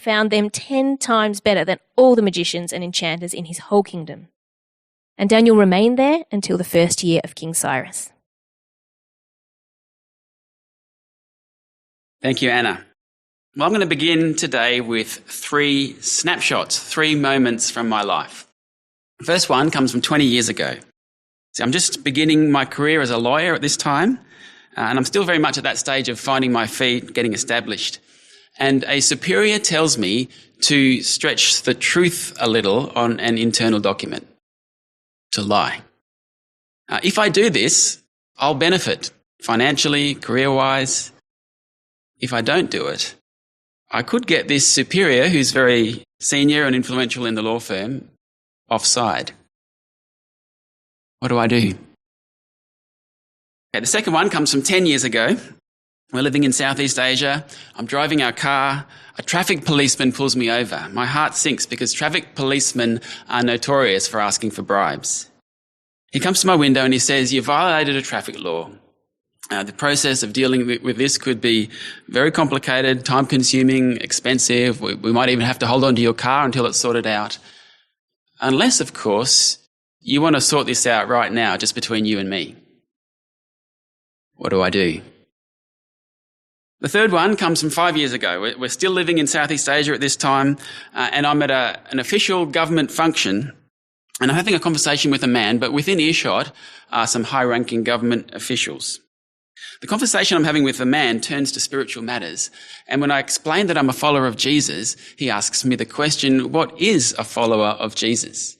found them 10 times better than all the magicians and enchanters in his whole kingdom. And Daniel remained there until the first year of King Cyrus. Thank you, Anna. Well, I'm going to begin today with 3 snapshots, 3 moments from my life. The first one comes from 20 years ago. See, I'm just beginning my career as a lawyer at this time, and I'm still very much at that stage of finding my feet, getting established. And a superior tells me to stretch the truth a little on an internal document, to lie. If I do this, I'll benefit financially, career-wise. If I don't do it, I could get this superior, who's very senior and influential in the law firm, offside. What do I do? Okay, the second one comes from 10 years ago. We're living in Southeast Asia. I'm driving our car. A traffic policeman pulls me over. My heart sinks because traffic policemen are notorious for asking for bribes. He comes to my window and he says, "You violated a traffic law. The process of dealing with this could be very complicated, time-consuming, expensive. We might even have to hold on to your car until it's sorted out. Unless, of course, you want to sort this out right now, just between you and me." What do I do? The third one comes from 5 years ago. We're still living in Southeast Asia at this time, and I'm at an official government function, and I'm having a conversation with a man, but within earshot are some high-ranking government officials. The conversation I'm having with the man turns to spiritual matters, and when I explain that I'm a follower of Jesus, he asks me the question, what is a follower of Jesus?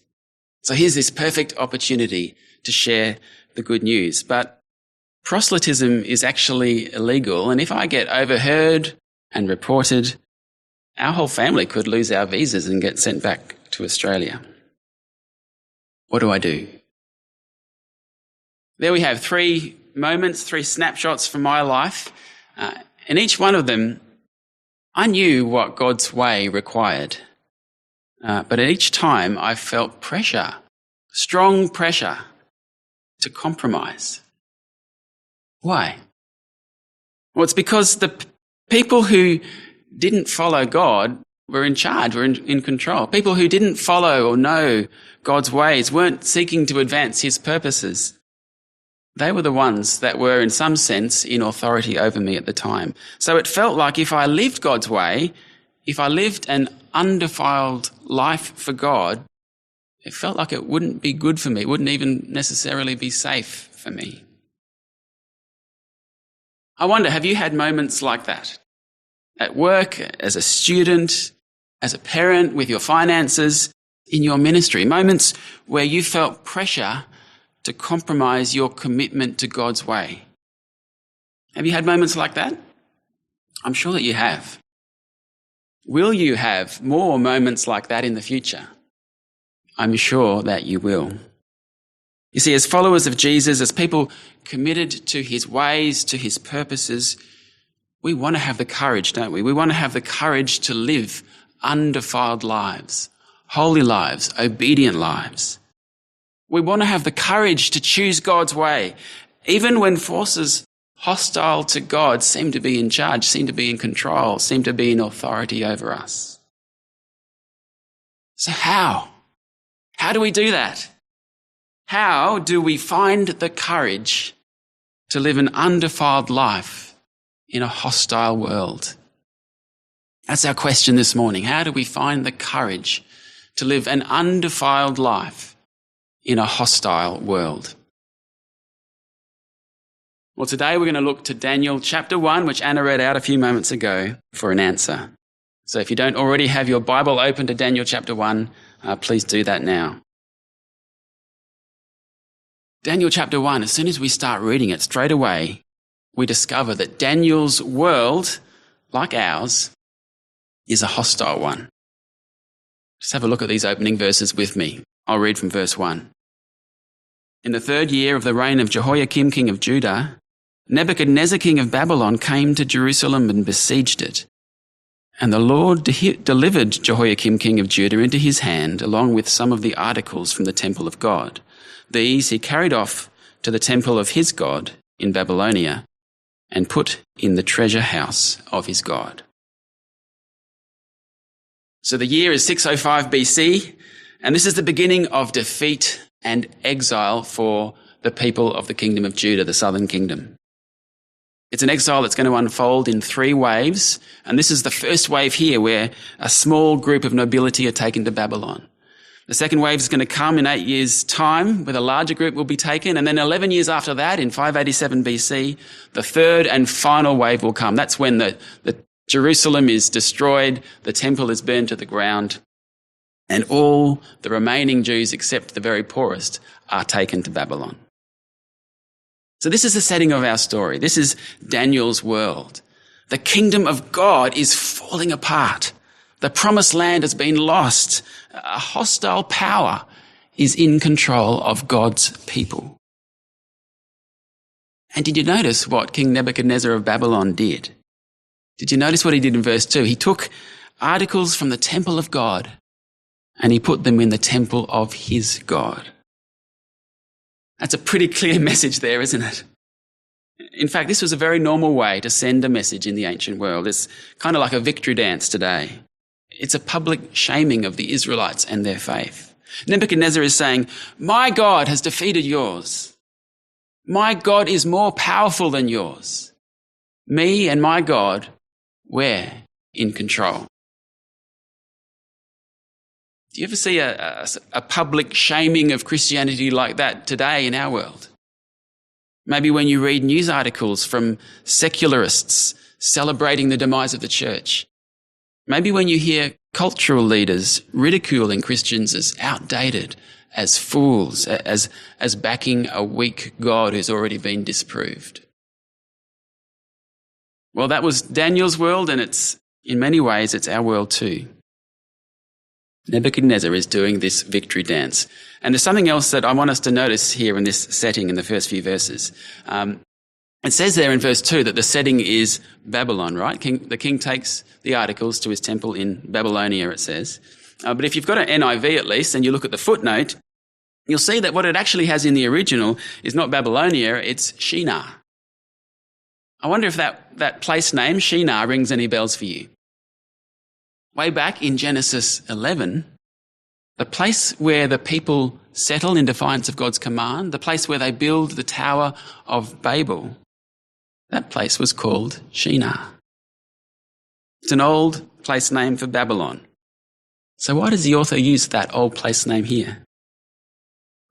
So here's this perfect opportunity to share the good news. But proselytism is actually illegal, and if I get overheard and reported, our whole family could lose our visas and get sent back to Australia. What do I do? There we have 3 moments, 3 snapshots from my life, and each one of them, I knew what God's way required. But at each time I felt pressure, strong pressure to compromise. Why? Well, it's because the people who didn't follow God were in charge, were in control. People who didn't follow or know God's ways weren't seeking to advance his purposes. They were the ones that were, in some sense, in authority over me at the time. So it felt like if I lived God's way, if I lived an undefiled life for God, it felt like it wouldn't be good for me. It wouldn't even necessarily be safe for me. I wonder, have you had moments like that? At work, as a student, as a parent, with your finances, in your ministry, moments where you felt pressure to compromise your commitment to God's way. Have you had moments like that? I'm sure that you have. Will you have more moments like that in the future? I'm sure that you will. You see, as followers of Jesus, as people committed to his ways, to his purposes, we want to have the courage, don't we? We want to have the courage to live undefiled lives, holy lives, obedient lives. We want to have the courage to choose God's way, even when forces hostile to God seem to be in charge, seem to be in control, seem to be in authority over us. So how? How do we do that? How do we find the courage to live an undefiled life in a hostile world? That's our question this morning. How do we find the courage to live an undefiled life in a hostile world? Well, today we're going to look to Daniel chapter 1, which Anna read out a few moments ago, for an answer. So if you don't already have your Bible open to Daniel chapter 1, please do that now. Daniel chapter 1, as soon as we start reading it, straight away, we discover that Daniel's world, like ours, is a hostile one. Just have a look at these opening verses with me. I'll read from verse 1. In the 3rd year of the reign of Jehoiakim, king of Judah, Nebuchadnezzar, king of Babylon, came to Jerusalem and besieged it. And the Lord delivered Jehoiakim, king of Judah, into his hand, along with some of the articles from the temple of God. These he carried off to the temple of his God in Babylonia and put in the treasure house of his God. So the year is 605 BC, and this is the beginning of defeat and exile for the people of the kingdom of Judah, the southern kingdom. It's an exile that's going to unfold in 3 waves, and this is the first wave here where a small group of nobility are taken to Babylon. The second wave is going to come in 8 years' time, where a larger group will be taken, and then 11 years after that, in 587 BC, the third and final wave will come. That's when the Jerusalem is destroyed, the temple is burned to the ground, and all the remaining Jews, except the very poorest, are taken to Babylon. So this is the setting of our story. This is Daniel's world. The kingdom of God is falling apart. The promised land has been lost. A hostile power is in control of God's people. And did you notice what King Nebuchadnezzar of Babylon did? Did you notice what he did in verse 2? He took articles from the temple of God and he put them in the temple of his God. That's a pretty clear message there, isn't it? In fact, this was a very normal way to send a message in the ancient world. It's kind of like a victory dance today. It's a public shaming of the Israelites and their faith. Nebuchadnezzar is saying, my God has defeated yours. My God is more powerful than yours. Me and my God, we're in control. Do you ever see a public shaming of Christianity like that today in our world? Maybe when you read news articles from secularists celebrating the demise of the church. Maybe when you hear cultural leaders ridiculing Christians as outdated, as fools, as backing a weak God who's already been disproved. Well, that was Daniel's world, and in many ways it's our world too. Nebuchadnezzar is doing this victory dance. And there's something else that I want us to notice here in this setting in the first few verses. It says there in verse 2 that the setting is Babylon, right? The king takes the articles to his temple in Babylonia, it says. But if you've got an NIV at least, and you look at the footnote, you'll see that what it actually has in the original is not Babylonia, it's Shinar. I wonder if that place name, Shinar, rings any bells for you. Way back in Genesis 11, the place where the people settle in defiance of God's command, the place where they build the Tower of Babel, that place was called Shinar. It's an old place name for Babylon. So why does the author use that old place name here?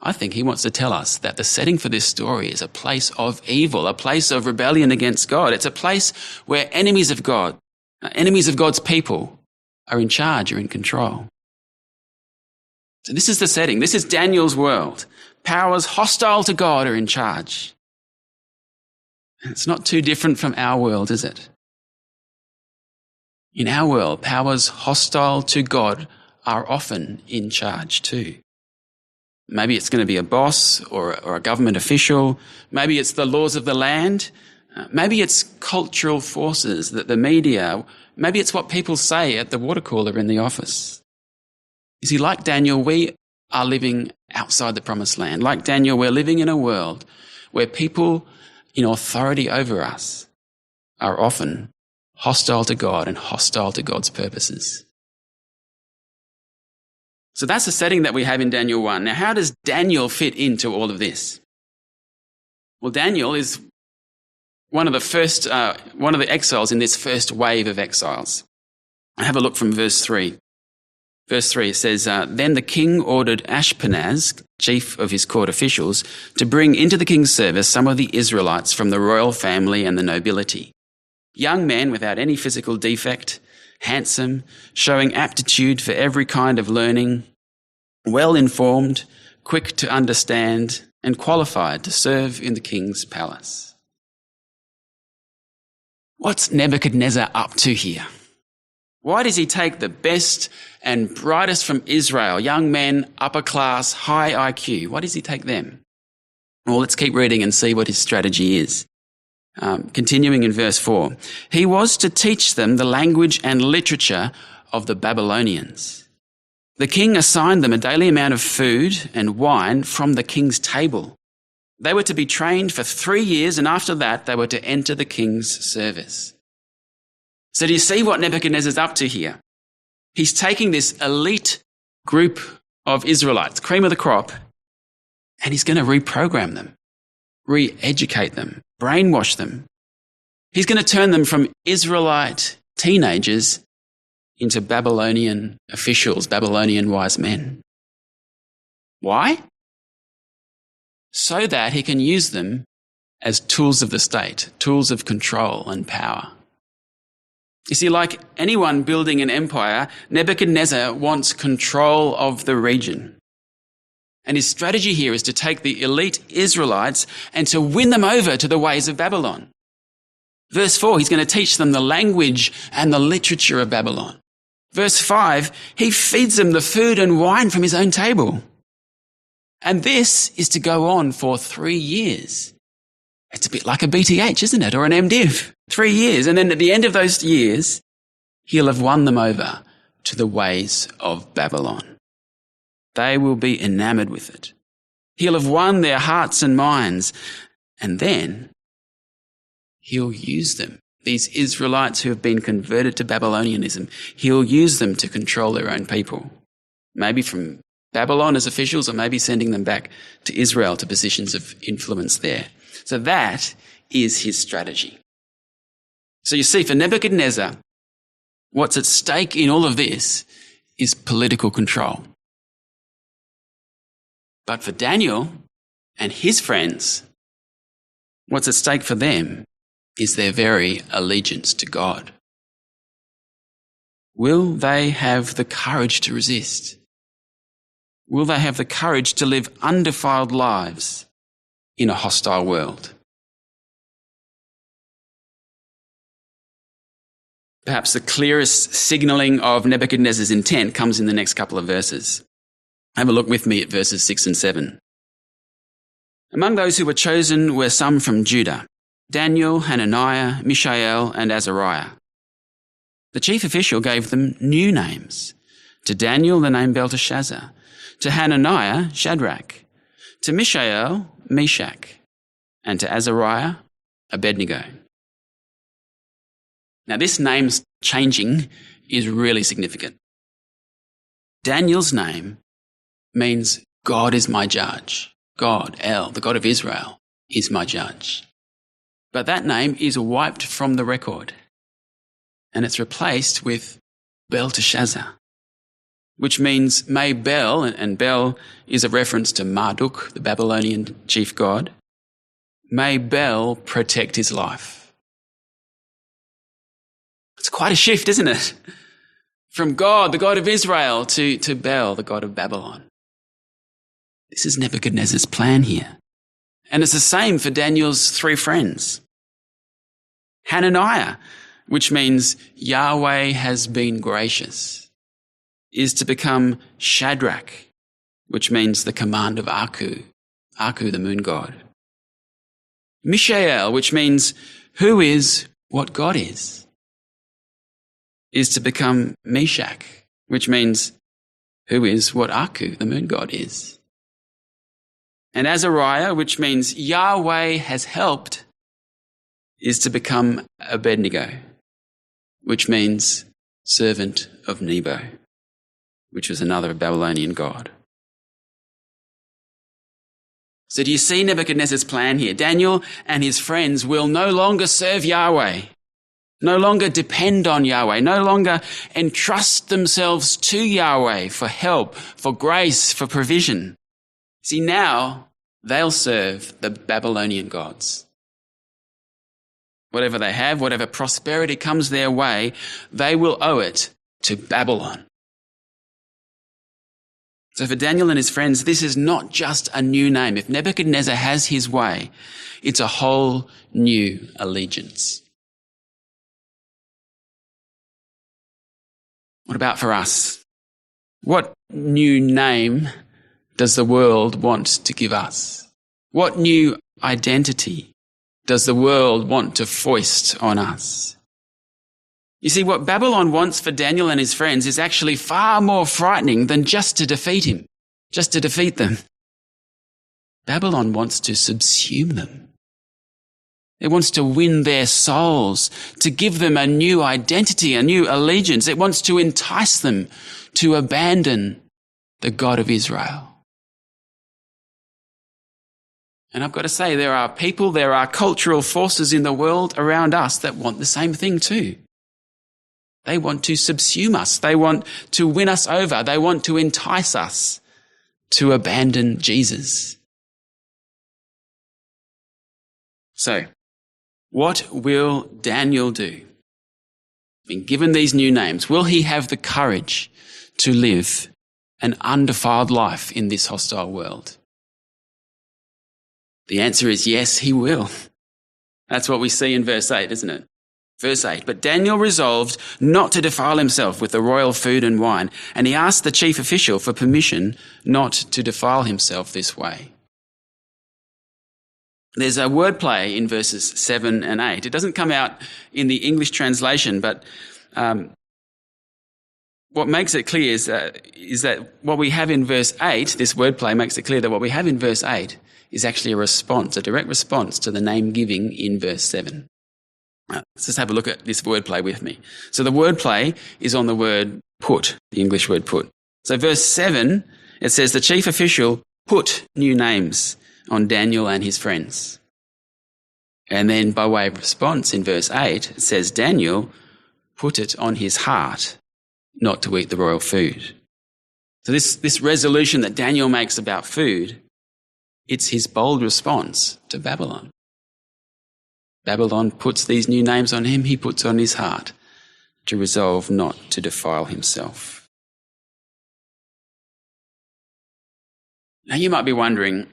I think he wants to tell us that the setting for this story is a place of evil, a place of rebellion against God. It's a place where enemies of God, enemies of God's people, are in charge, are in control. So this is the setting. This is Daniel's world. Powers hostile to God are in charge. And it's not too different from our world, is it? In our world, powers hostile to God are often in charge too. Maybe it's going to be a boss or a government official. Maybe it's the laws of the land. Maybe it's cultural forces, that the media. Maybe it's what people say at the water cooler in the office. You see, like Daniel, we are living outside the promised land. Like Daniel, we're living in a world where people in authority over us are often hostile to God and hostile to God's purposes. So that's the setting that we have in Daniel 1. Now, how does Daniel fit into all of this? Well, Daniel is one of the exiles in this first wave of exiles. Have a look from verse 3. Verse 3 says, Then the king ordered Ashpenaz, chief of his court officials, to bring into the king's service some of the Israelites from the royal family and the nobility. Young men without any physical defect, handsome, showing aptitude for every kind of learning, well-informed, quick to understand, and qualified to serve in the king's palace. What's Nebuchadnezzar up to here? Why does he take the best and brightest from Israel, young men, upper class, high IQ? Why does he take them? Well, let's keep reading and see what his strategy is. Continuing in verse 4. He was to teach them the language and literature of the Babylonians. The king assigned them a daily amount of food and wine from the king's table. They were to be trained for 3 years, and after that, they were to enter the king's service. So do you see what Nebuchadnezzar's up to here? He's taking this elite group of Israelites, cream of the crop, and he's going to reprogram them, re-educate them, brainwash them. He's going to turn them from Israelite teenagers into Babylonian officials, Babylonian wise men. Why? So that he can use them as tools of the state, tools of control and power. You see, like anyone building an empire, Nebuchadnezzar wants control of the region. And his strategy here is to take the elite Israelites and to win them over to the ways of Babylon. Verse 4, he's going to teach them the language and the literature of Babylon. Verse 5, he feeds them the food and wine from his own table. And this is to go on for 3 years. It's a bit like a BTH, isn't it? Or an MDiv. 3 years. And then at the end of those years, he'll have won them over to the ways of Babylon. They will be enamored with it. He'll have won their hearts and minds. And then he'll use them. These Israelites who have been converted to Babylonianism, he'll use them to control their own people. Maybe from Babylon as officials, or maybe sending them back to Israel to positions of influence there. So that is his strategy. So you see, for Nebuchadnezzar, what's at stake in all of this is political control. But for Daniel and his friends, what's at stake for them is their very allegiance to God. Will they have the courage to resist? Will they have the courage to live undefiled lives in a hostile world? Perhaps the clearest signalling of Nebuchadnezzar's intent comes in the next couple of verses. Have a look with me at verses 6 and 7. Among those who were chosen were some from Judah: Daniel, Hananiah, Mishael, and Azariah. The chief official gave them new names. To Daniel, the name Belteshazzar. To Hananiah, Shadrach. To Mishael, Meshach. And to Azariah, Abednego. Now, this name changing is really significant. Daniel's name means God is my judge. God, El, the God of Israel, is my judge. But that name is wiped from the record, and it's replaced with Belteshazzar, which means may Bel, and Bel is a reference to Marduk, the Babylonian chief god, may Bel protect his life. It's quite a shift, isn't it? From God, the God of Israel, to Bel, the God of Babylon. This is Nebuchadnezzar's plan here. And it's the same for Daniel's 3 friends. Hananiah, which means Yahweh has been gracious, is to become Shadrach, which means the command of Aku, the moon god. Mishael, which means who is what God is to become Meshach, which means who is what Aku, the moon god, is. And Azariah, which means Yahweh has helped, is to become Abednego, which means servant of Nebo, which was another Babylonian god. So do you see Nebuchadnezzar's plan here? Daniel and his friends will no longer serve Yahweh, no longer depend on Yahweh, no longer entrust themselves to Yahweh for help, for grace, for provision. See, now they'll serve the Babylonian gods. Whatever they have, whatever prosperity comes their way, they will owe it to Babylon. So for Daniel and his friends, this is not just a new name. If Nebuchadnezzar has his way, it's a whole new allegiance. What about for us? What new name does the world want to give us? What new identity does the world want to foist on us? You see, what Babylon wants for Daniel and his friends is actually far more frightening than just to defeat him, just to defeat them. Babylon wants to subsume them. It wants to win their souls, to give them a new identity, a new allegiance. It wants to entice them to abandon the God of Israel. And I've got to say, there are people, there are cultural forces in the world around us that want the same thing too. They want to subsume us. They want to win us over. They want to entice us to abandon Jesus. So, what will Daniel do? Being given these new names, will he have the courage to live an undefiled life in this hostile world? The answer is yes, he will. That's what we see in verse 8, isn't it? Verse 8, but Daniel resolved not to defile himself with the royal food and wine, and he asked the chief official for permission not to defile himself this way. There's a wordplay in verses 7 and 8. It doesn't come out in the English translation, but what makes it clear is that what we have in verse 8, this wordplay makes it clear that what we have in verse 8 is actually a response, a direct response to the name giving in verse 7. Let's just have a look at this wordplay with me. So the wordplay is on the word put, the English word put. So verse 7, it says the chief official put new names on Daniel and his friends. And then by way of response in verse 8, it says Daniel put it on his heart not to eat the royal food. So this resolution that Daniel makes about food, it's his bold response to Babylon. Babylon puts these new names on him, he puts on his heart to resolve not to defile himself. Now you might be wondering,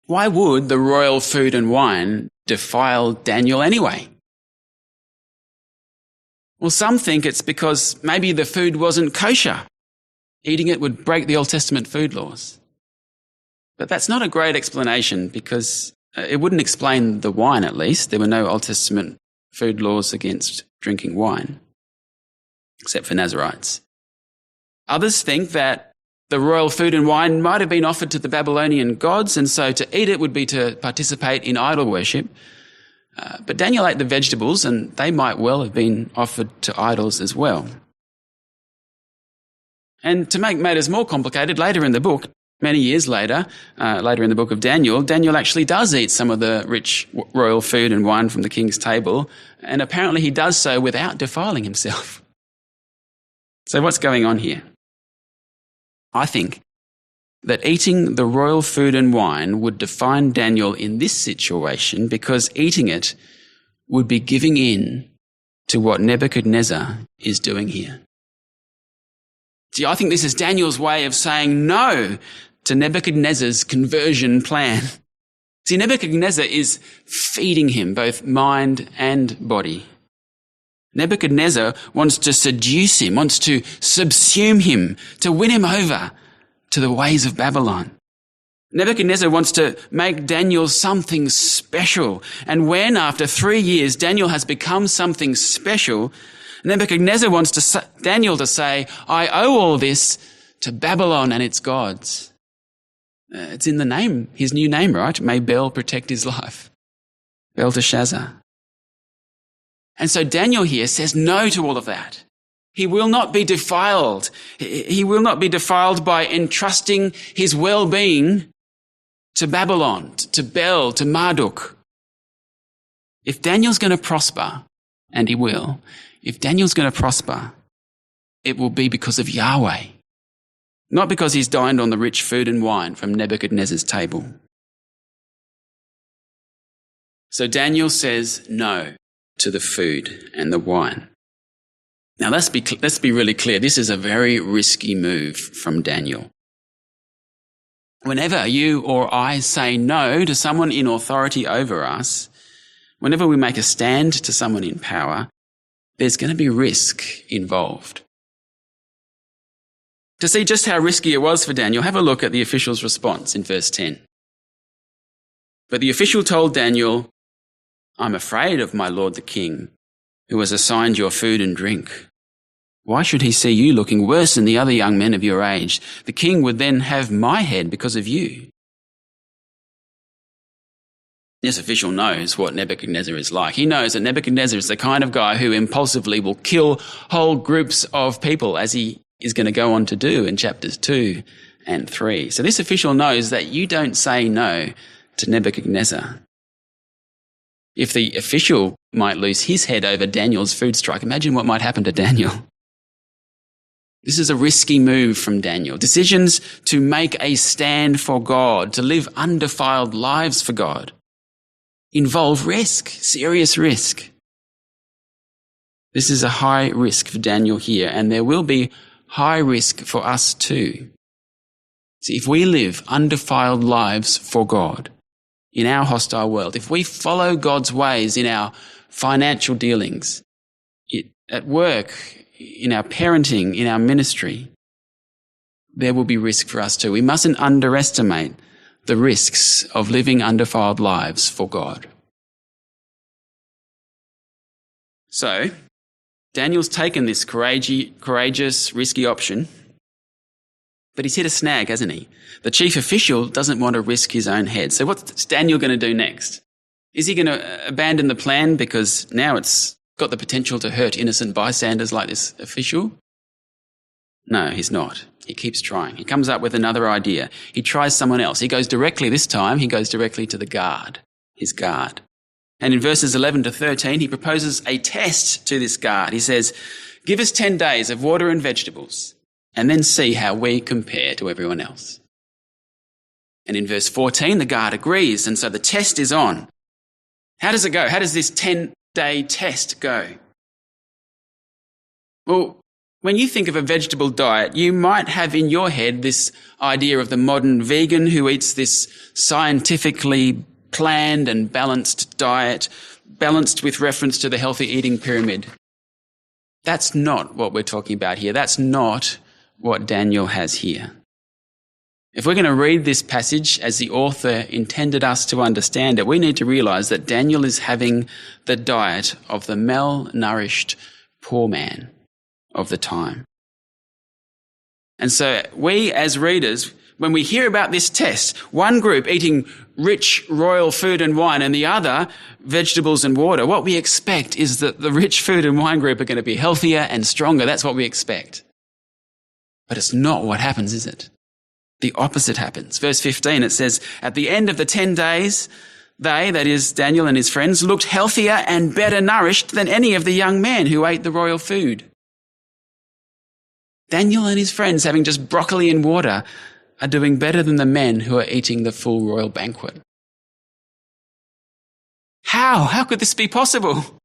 why would the royal food and wine defile Daniel anyway? Well, some think it's because maybe the food wasn't kosher. Eating it would break the Old Testament food laws. But that's not a great explanation because it wouldn't explain the wine, at least. There were no Old Testament food laws against drinking wine, except for Nazarites. Others think that the royal food and wine might have been offered to the Babylonian gods, and so to eat it would be to participate in idol worship. But Daniel ate the vegetables, and they might well have been offered to idols as well. And to make matters more complicated, later in the book, many years later, later in the book of Daniel, Daniel actually does eat some of the rich royal food and wine from the king's table, and apparently he does so without defiling himself. So what's going on here? I think that eating the royal food and wine would define Daniel in this situation because eating it would be giving in to what Nebuchadnezzar is doing here. See, I think this is Daniel's way of saying no to Nebuchadnezzar's conversion plan. See, Nebuchadnezzar is feeding him both mind and body. Nebuchadnezzar wants to seduce him, wants to subsume him, to win him over to the ways of Babylon. Nebuchadnezzar wants to make Daniel something special. And when, after 3 years, Daniel has become something special, Nebuchadnezzar wants Daniel to say, I owe all this to Babylon and its gods. It's in the name, his new name, right? May Bel protect his life. Belteshazzar. And so Daniel here says no to all of that. He will not be defiled. He will not be defiled by entrusting his well-being to Babylon, to Bel, to Marduk. If Daniel's going to prosper, and he will, if Daniel's going to prosper, it will be because of Yahweh, not because he's dined on the rich food and wine from Nebuchadnezzar's table. So Daniel says no to the food and the wine. Now let's be really clear. This is a very risky move from Daniel. Whenever you or I say no to someone in authority over us, whenever we make a stand to someone in power, there's going to be risk involved. To see just how risky it was for Daniel, have a look at the official's response in verse 10. But the official told Daniel, I'm afraid of my lord the king, who has assigned your food and drink. Why should he see you looking worse than the other young men of your age? The king would then have my head because of you. This official knows what Nebuchadnezzar is like. He knows that Nebuchadnezzar is the kind of guy who impulsively will kill whole groups of people, as he is going to go on to do in chapters 2 and 3. So this official knows that you don't say no to Nebuchadnezzar. If the official might lose his head over Daniel's food strike, imagine what might happen to Daniel. This is a risky move from Daniel. Decisions to make a stand for God, to live undefiled lives for God, involve risk, serious risk. This is a high risk for Daniel here, and there will be high risk for us too. See, if we live undefiled lives for God in our hostile world, if we follow God's ways in our financial dealings, at work, in our parenting, in our ministry, there will be risk for us too. We mustn't underestimate the risks of living undefiled lives for God. So, Daniel's taken this courageous, risky option, but he's hit a snag, hasn't he? The chief official doesn't want to risk his own head. So what's Daniel going to do next? Is he going to abandon the plan because now it's got the potential to hurt innocent bystanders like this official? No, he's not. He keeps trying. He comes up with another idea. He tries someone else. This time he goes directly to the guard, his guard. And in verses 11 to 13, he proposes a test to this guard. He says, "Give us 10 days of water and vegetables, and then see how we compare to everyone else." And in verse 14, the guard agrees, and so the test is on. How does it go? How does this 10-day test go? Well, when you think of a vegetable diet, you might have in your head this idea of the modern vegan who eats this scientifically planned and balanced diet, balanced with reference to the healthy eating pyramid. That's not what we're talking about here. That's not what Daniel has here. If we're going to read this passage as the author intended us to understand it, we need to realize that Daniel is having the diet of the malnourished poor man of the time. And so we as readers, when we hear about this test, one group eating rich royal food and wine and the other vegetables and water, what we expect is that the rich food and wine group are going to be healthier and stronger. That's what we expect. But it's not what happens, is it? The opposite happens. Verse 15, it says, "At the end of the 10 days, they," that is Daniel and his friends, "looked healthier and better nourished than any of the young men who ate the royal food." Daniel and his friends, having just broccoli and water, are doing better than the men who are eating the full royal banquet. How? How could this be possible?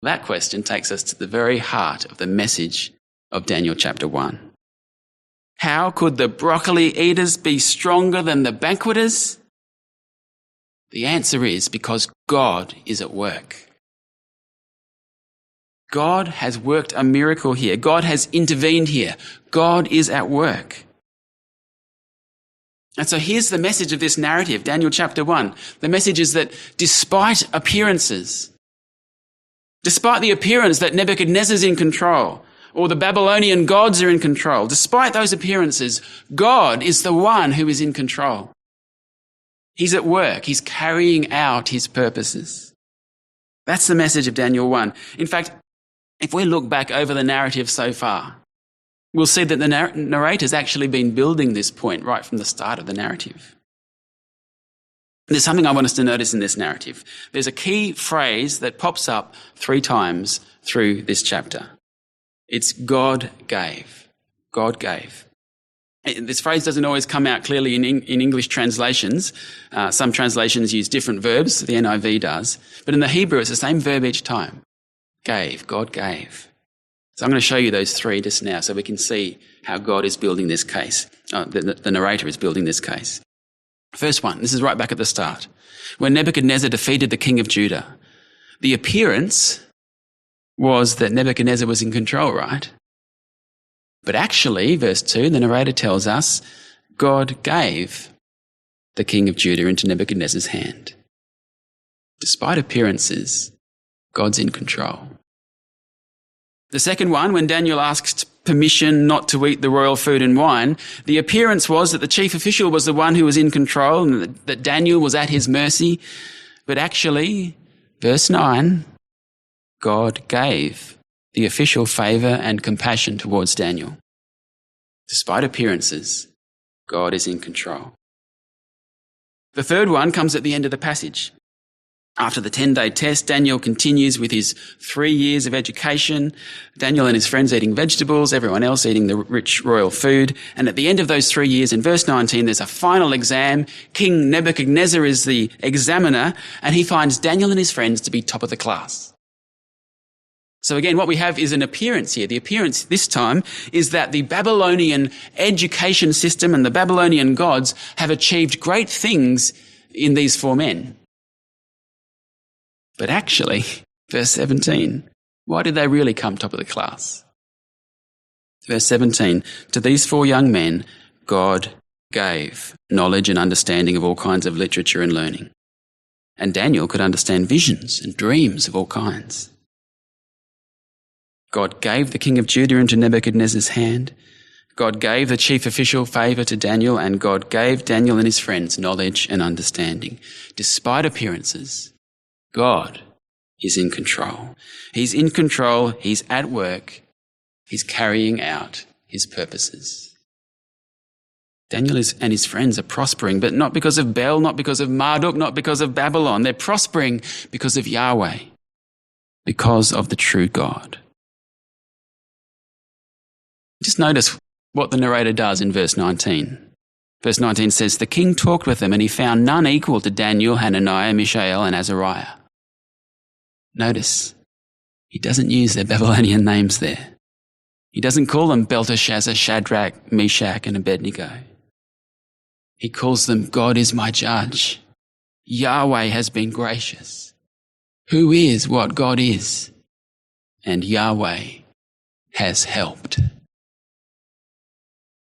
That question takes us to the very heart of the message of Daniel chapter 1. How could the broccoli eaters be stronger than the banqueters? The answer is because God is at work. God has worked a miracle here. God has intervened here. God is at work. And so here's the message of this narrative, Daniel chapter 1. The message is that despite appearances, despite the appearance that Nebuchadnezzar's in control, or the Babylonian gods are in control, despite those appearances, God is the one who is in control. He's at work. He's carrying out his purposes. That's the message of Daniel 1. In fact, if we look back over the narrative so far, we'll see that the narrator's actually been building this point right from the start of the narrative. There's something I want us to notice in this narrative. There's a key phrase that pops up 3 times through this chapter. It's God gave. God gave. This phrase doesn't always come out clearly in English translations. Some translations use different verbs, the NIV does. But in the Hebrew, it's the same verb each time. Gave. God gave. So I'm going to show you those 3 just now so we can see how God is building this case. The narrator is building this case. First one, this is right back at the start. When Nebuchadnezzar defeated the king of Judah, the appearance was that Nebuchadnezzar was in control, right? But actually, verse 2, the narrator tells us, God gave the king of Judah into Nebuchadnezzar's hand. Despite appearances, God's in control. The second one, when Daniel asked permission not to eat the royal food and wine, the appearance was that the chief official was the one who was in control and that Daniel was at his mercy. But actually, verse 9, God gave the official favour and compassion towards Daniel. Despite appearances, God is in control. The third one comes at the end of the passage. After the 10-day test, Daniel continues with his 3 years of education. Daniel and his friends eating vegetables, everyone else eating the rich royal food. And at the end of those 3 years, in verse 19, there's a final exam. King Nebuchadnezzar is the examiner, and he finds Daniel and his friends to be top of the class. So again, what we have is an appearance here. The appearance this time is that the Babylonian education system and the Babylonian gods have achieved great things in these 4 men. But actually, verse 17, why did they really come top of the class? Verse 17, to these 4 young men, God gave knowledge and understanding of all kinds of literature and learning. And Daniel could understand visions and dreams of all kinds. God gave the king of Judah into Nebuchadnezzar's hand. God gave the chief official favour to Daniel, and God gave Daniel and his friends knowledge and understanding. Despite appearances, God is in control. He's in control. He's at work. He's carrying out his purposes. Daniel and his friends are prospering, but not because of Bel, not because of Marduk, not because of Babylon. They're prospering because of Yahweh, because of the true God. Just notice what the narrator does in verse 19. Verse 19 says, the king talked with them, and he found none equal to Daniel, Hananiah, Mishael, and Azariah. Notice, he doesn't use their Babylonian names there. He doesn't call them Belteshazzar, Shadrach, Meshach, and Abednego. He calls them, God is my judge. Yahweh has been gracious. Who is what God is? And Yahweh has helped.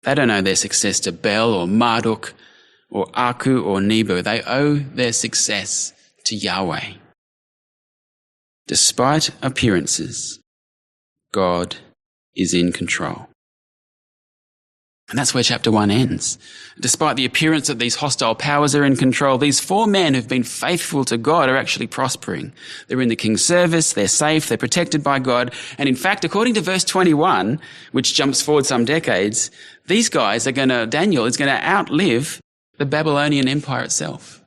They don't owe their success to Bel or Marduk or Aku or Nebo. They owe their success to Yahweh. Despite appearances, God is in control. And that's where chapter 1 ends. Despite the appearance that these hostile powers are in control, these 4 men who've been faithful to God are actually prospering. They're in the king's service, they're safe, they're protected by God. And in fact, according to verse 21, which jumps forward some decades, these guys Daniel is going to outlive the Babylonian Empire itself.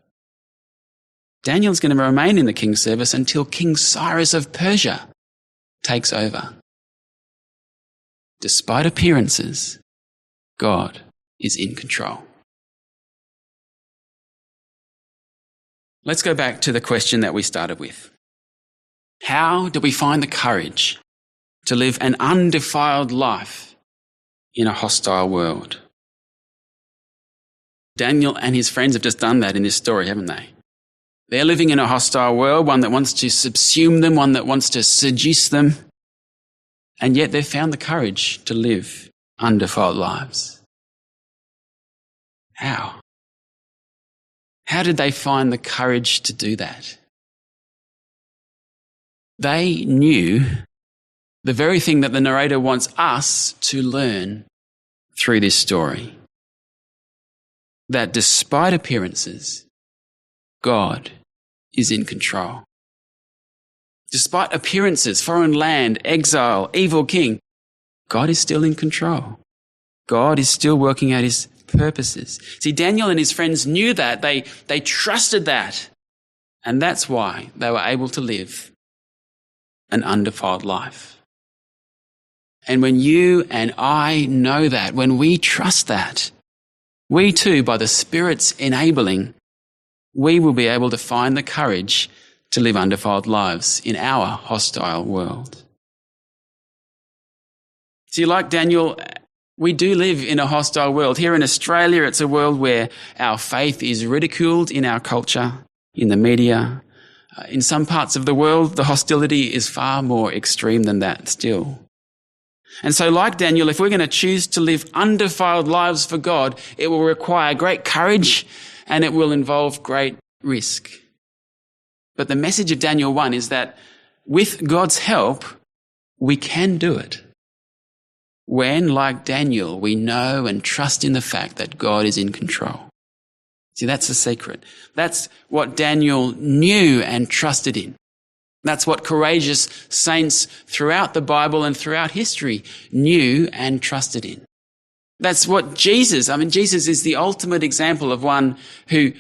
Daniel's going to remain in the king's service until King Cyrus of Persia takes over. Despite appearances, God is in control. Let's go back to the question that we started with. How do we find the courage to live an undefiled life in a hostile world? Daniel and his friends have just done that in this story, haven't they? They're living in a hostile world, one that wants to subsume them, one that wants to seduce them, and yet they've found the courage to live undefiled lives. How? How did they find the courage to do that? They knew the very thing that the narrator wants us to learn through this story. That despite appearances, God is in control. Despite appearances, foreign land, exile, evil king, God is still in control. God is still working out his purposes. See, Daniel and his friends knew that. They trusted that. And that's why they were able to live an undefiled life. And when you and I know that, when we trust that, we too, by the Spirit's enabling, we will be able to find the courage to live undefiled lives in our hostile world. See, like Daniel, we do live in a hostile world. Here in Australia, it's a world where our faith is ridiculed in our culture, in the media. In some parts of the world, the hostility is far more extreme than that still. And so like Daniel, if we're going to choose to live undefiled lives for God, it will require great courage and it will involve great risk. But the message of Daniel 1 is that with God's help, we can do it. when, like Daniel, we know and trust in the fact that God is in control. See, that's the secret. That's what Daniel knew and trusted in. That's what courageous saints throughout the Bible and throughout history knew and trusted in. That's what Jesus is the ultimate example of one who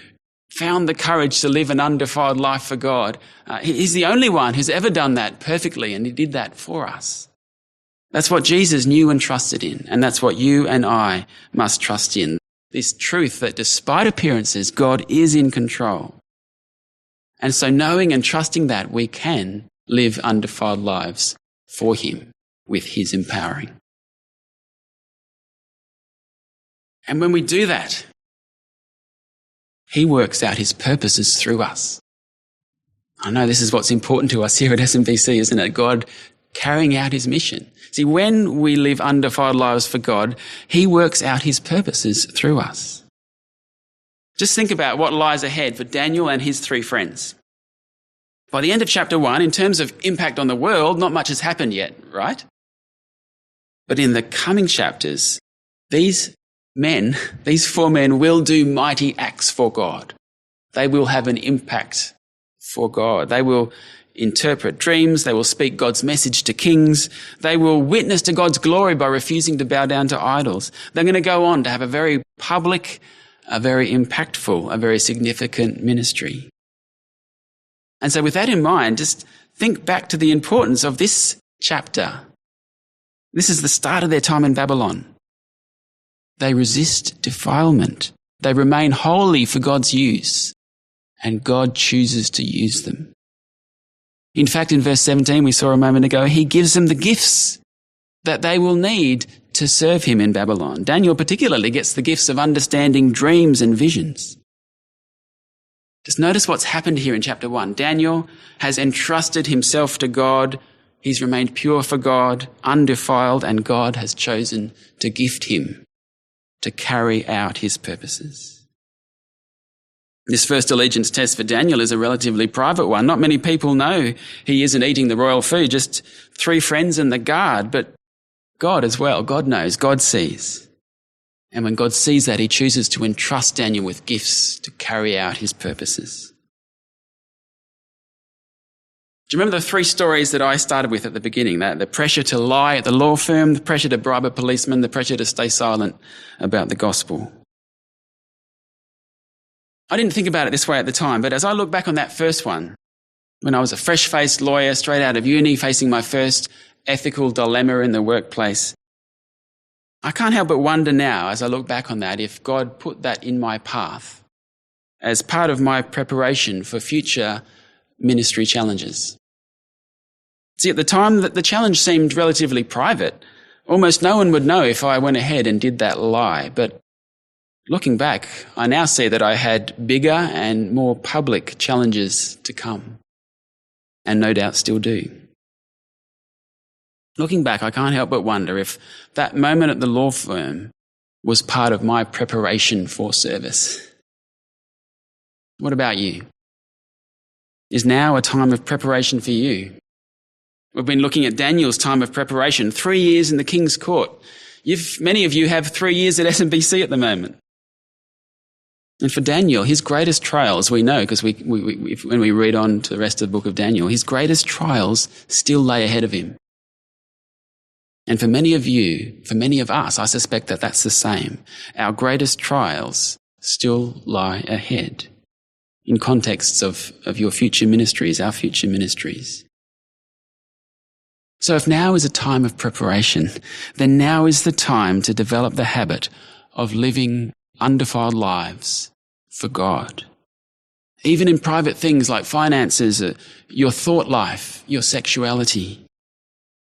found the courage to live an undefiled life for God. He's the only one who's ever done that perfectly, and he did that for us. That's what Jesus knew and trusted in, and that's what you and I must trust in. This truth that despite appearances, God is in control. And so knowing and trusting that, we can live undefiled lives for him with his empowering. And when we do that, he works out his purposes through us. I know this is what's important to us here at SMBC, isn't it? God carrying out his mission. See, when we live undefiled lives for God, he works out his purposes through us. Just think about what lies ahead for Daniel and his three friends. By the end of chapter 1, in terms of impact on the world, not much has happened yet, right? But in the coming chapters, these four men will do mighty acts for God. They will have an impact for God. They will interpret dreams. They will speak God's message to kings. They will witness to God's glory by refusing to bow down to idols. They're going to go on to have a very public, a very impactful, a very significant ministry. And so with that in mind, just think back to the importance of this chapter. This is the start of their time in Babylon. They resist defilement. They remain holy for God's use, and God chooses to use them. In fact, in verse 17, we saw a moment ago, he gives them the gifts that they will need to serve him in Babylon. Daniel particularly gets the gifts of understanding dreams and visions. Just notice what's happened here in chapter 1. Daniel has entrusted himself to God. He's remained pure for God, undefiled, and God has chosen to gift him to carry out his purposes. This first allegiance test for Daniel is a relatively private one. Not many people know he isn't eating the royal food, just 3 friends and the guard, but God as well. God knows, God sees. And when God sees that, he chooses to entrust Daniel with gifts to carry out his purposes. Do you remember the 3 stories that I started with at the beginning? The pressure to lie at the law firm, the pressure to bribe a policeman, the pressure to stay silent about the gospel. I didn't think about it this way at the time, but as I look back on that first one, when I was a fresh-faced lawyer straight out of uni, facing my first ethical dilemma in the workplace, I can't help but wonder now, as I look back on that, if God put that in my path as part of my preparation for future ministry challenges. See, at the time, that the challenge seemed relatively private. Almost no one would know if I went ahead and did that lie. But looking back, I now see that I had bigger and more public challenges to come, and no doubt still do. Looking back, I can't help but wonder if that moment at the law firm was part of my preparation for service. What about you? Is now a time of preparation for you? We've been looking at Daniel's time of preparation, 3 years in the king's court. Many of you have 3 years at SMBC at the moment. And for Daniel, his greatest trials, we know, because when we read on to the rest of the book of Daniel, his greatest trials still lay ahead of him. And for many of you, for many of us, I suspect that that's the same. Our greatest trials still lie ahead in contexts of your future ministries, our future ministries. So if now is a time of preparation, then now is the time to develop the habit of living undefiled lives for God. Even in private things like finances, your thought life, your sexuality.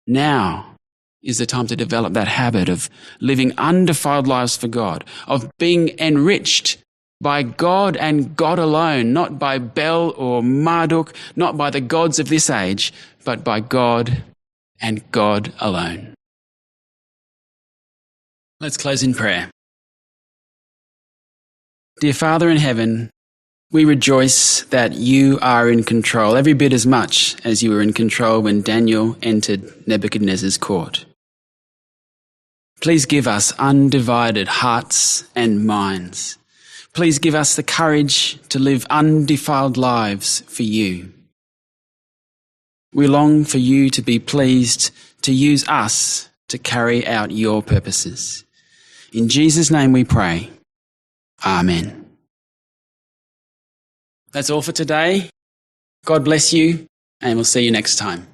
Now is the time to develop that habit of living undefiled lives for God, of being enriched by God and God alone, not by Bel or Marduk, not by the gods of this age, but by God and God alone. Let's close in prayer. Dear Father in heaven, we rejoice that you are in control, every bit as much as you were in control when Daniel entered Nebuchadnezzar's court. Please give us undivided hearts and minds. Please give us the courage to live undefiled lives for you. We long for you to be pleased to use us to carry out your purposes. In Jesus' name we pray. Amen. That's all for today. God bless you, and we'll see you next time.